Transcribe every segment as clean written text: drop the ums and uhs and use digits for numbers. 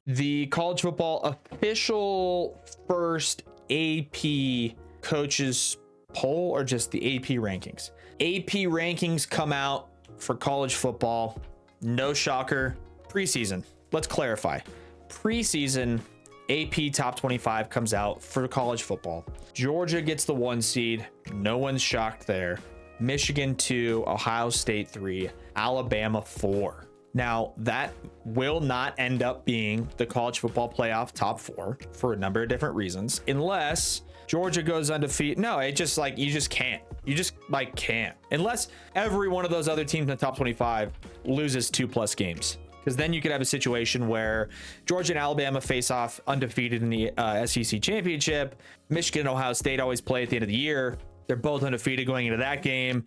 the college football official first AP coaches poll, or just the AP rankings. AP rankings come out for college football. No shocker. Preseason. Let's clarify. Preseason AP top 25 comes out for college football. Georgia gets the 1 seed. No one's shocked there. Michigan 2, Ohio State 3, Alabama 4. Now, that will not end up being the college football playoff top 4 for a number of different reasons, unless Georgia goes undefeated. No, it just like, you just can't. You just like can't. Unless every one of those other teams in the top 25 loses 2+ games. Because then you could have a situation where Georgia and Alabama face off undefeated in the SEC championship. Michigan and Ohio State always play at the end of the year. They're both undefeated going into that game.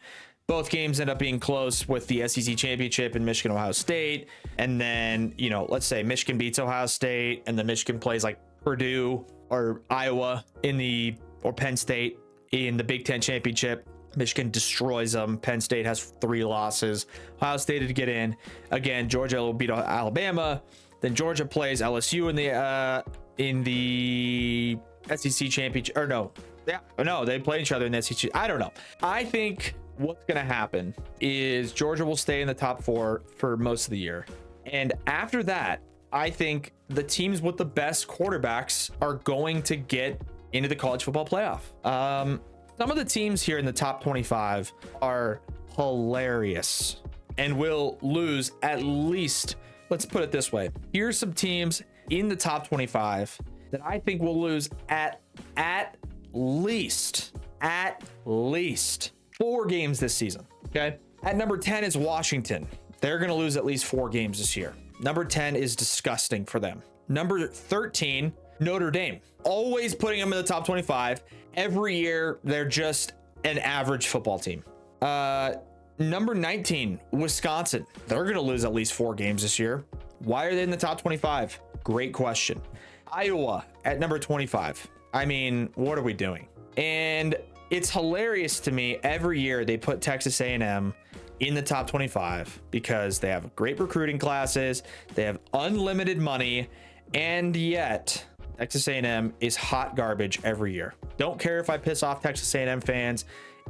Both games end up being close with the SEC championship in Michigan, Ohio State. And then, you know, let's say Michigan beats Ohio State and then Michigan plays like Purdue or Iowa or Penn State in the Big Ten championship. Michigan destroys them. Penn State has 3 losses. Ohio State to get in. Again, Georgia will beat Alabama. Then Georgia plays LSU in the SEC championship. Or no, they play each other in the SEC. I don't know. I think what's going to happen is Georgia will stay in the top 4 for most of the year. And after that, I think the teams with the best quarterbacks are going to get into the college football playoff. Some of the teams here in the top 25 are hilarious and will lose at least, let's put it this way. Here's some teams in the top 25 that I think will lose at least 4 games this season. Okay. At number 10 is Washington. They're going to lose at least 4 games this year. Number 10 is disgusting for them. Number 13, Notre Dame. Always putting them in the top 25. Every year, they're just an average football team. Number 19, Wisconsin. They're going to lose at least 4 games this year. Why are they in the top 25? Great question. Iowa at number 25. I mean, what are we doing? And it's hilarious to me. Every year, they put Texas A&M in the top 25 because they have great recruiting classes. They have unlimited money. And yet, Texas A&M is hot garbage every year. Don't care if I piss off Texas A&M fans.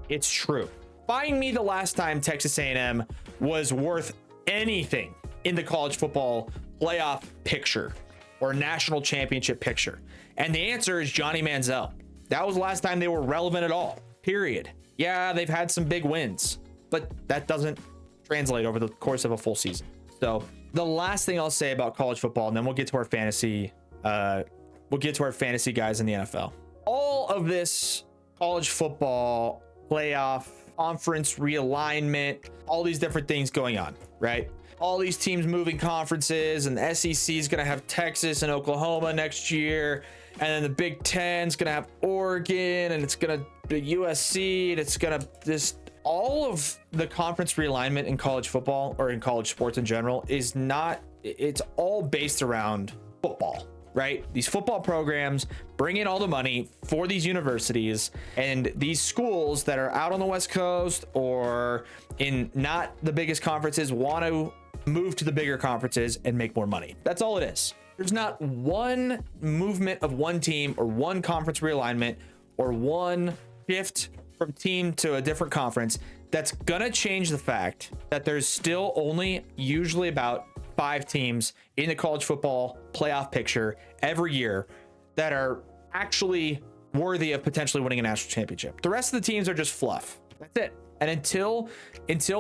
It's true. Find me the last time Texas A&M was worth anything in the college football playoff picture or national championship picture. And the answer is Johnny Manziel. That was the last time they were relevant at all, period. Yeah, they've had some big wins, but that doesn't translate over the course of a full season. So the last thing I'll say about college football, and then we'll get to our fantasy guys in the NFL. All of this college football playoff, conference realignment, all these different things going on, right? All these teams moving conferences, and the SEC is going to have Texas and Oklahoma next year. And then the Big Ten is going to have Oregon, and it's going to be USC, and it's going to just all of the conference realignment in college football, or in college sports in general, it's all based around football, right? These football programs bring in all the money for these universities, and these schools that are out on the West Coast or in not the biggest conferences want to move to the bigger conferences and make more money. That's all it is. There's not one movement of one team or one conference realignment or one shift from team to a different conference that's gonna change the fact that there's still only usually about 5 teams in the college football playoff picture every year that are actually worthy of potentially winning a national championship. The rest of the teams are just fluff. That's it. And until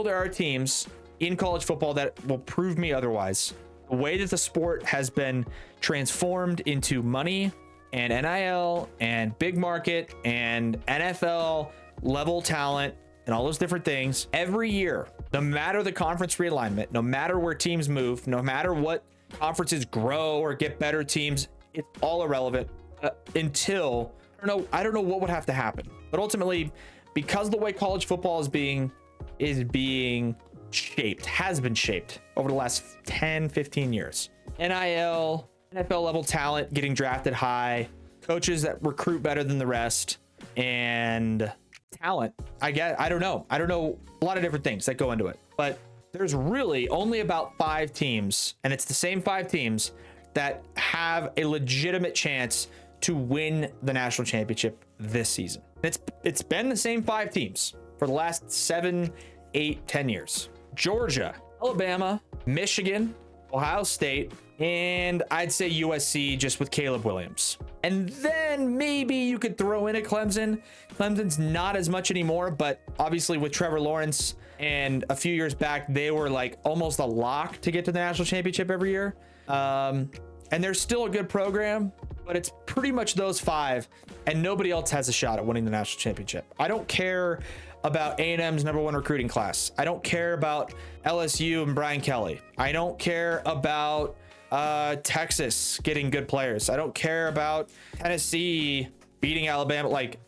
there are teams in college football that will prove me otherwise, the way that the sport has been transformed into money and NIL and big market and NFL level talent and all those different things, every year, no matter the conference realignment, no matter where teams move, no matter what conferences grow or get better teams, it's all irrelevant until I don't know what would have to happen. But ultimately, because the way college football is being shaped, has been shaped over the last 10, 15 years. NIL, NFL level talent getting drafted high, coaches that recruit better than the rest, and talent. I don't know a lot of different things that go into it, but there's really only about 5 teams, and it's the same 5 teams that have a legitimate chance to win the national championship this season. It's been the same 5 teams for the last 7, 8, 10 years. Georgia, Alabama, Michigan, Ohio State, and I'd say USC just with Caleb Williams. And then maybe you could throw in a Clemson. Clemson's not as much anymore, but obviously with Trevor Lawrence and a few years back, they were like almost a lock to get to the national championship every year. And they're still a good program, but it's pretty much those 5, and nobody else has a shot at winning the national championship. I don't care about A&M's #1 recruiting class. I don't care about LSU and Brian Kelly. I don't care about Texas getting good players. I don't care about Tennessee beating Alabama. Like,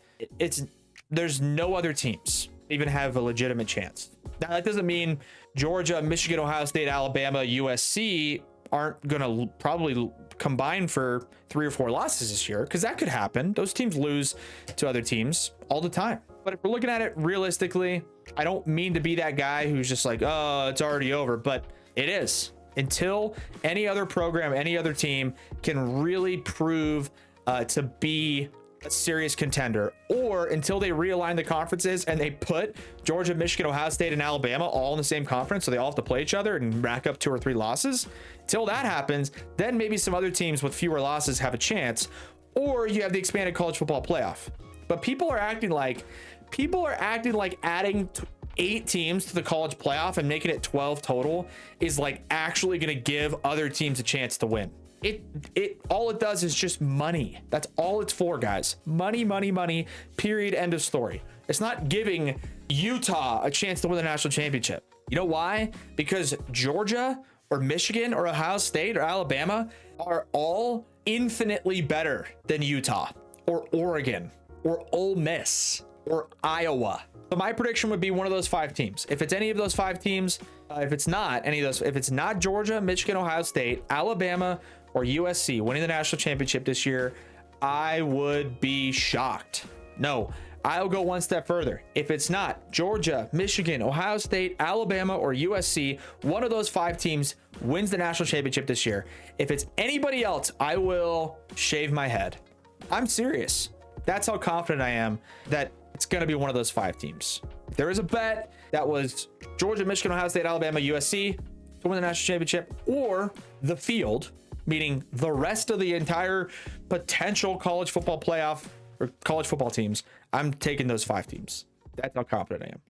there's no other teams even have a legitimate chance. Now, that doesn't mean Georgia, Michigan, Ohio State, Alabama, USC aren't gonna probably combine for 3 or 4 losses this year, because that could happen. Those teams lose to other teams all the time. But if we're looking at it realistically, I don't mean to be that guy who's just like, oh, it's already over, but it is. Until any other program, any other team can really prove to be a serious contender, or until they realign the conferences and they put Georgia, Michigan, Ohio State, and Alabama all in the same conference, so they all have to play each other and rack up 2 or 3 losses. Till that happens, then maybe some other teams with fewer losses have a chance, or you have the expanded college football playoff. But people are acting like adding 8 teams to the college playoff and making it 12 total is like actually going to give other teams a chance to win. It all it does is just money. That's all it's for, guys. Money, money, money, period, end of story. It's not giving Utah a chance to win the national championship. You know why? Because Georgia or Michigan or Ohio State or Alabama are all infinitely better than Utah or Oregon or Ole Miss or Iowa. So my prediction would be one of those 5 teams. If it's any of those 5 teams, if it's not any of those, if it's not Georgia, Michigan, Ohio State, Alabama, or USC winning the national championship this year, I would be shocked. No, I'll go one step further. If it's not Georgia, Michigan, Ohio State, Alabama, or USC, one of those 5 teams wins the national championship this year. If it's anybody else, I will shave my head. I'm serious. That's how confident I am that it's going to be one of those 5 teams. There is a bet that was Georgia, Michigan, Ohio State, Alabama, USC to win the national championship, or the field, meaning the rest of the entire potential college football playoff or college football teams. I'm taking those 5 teams. That's how confident I am.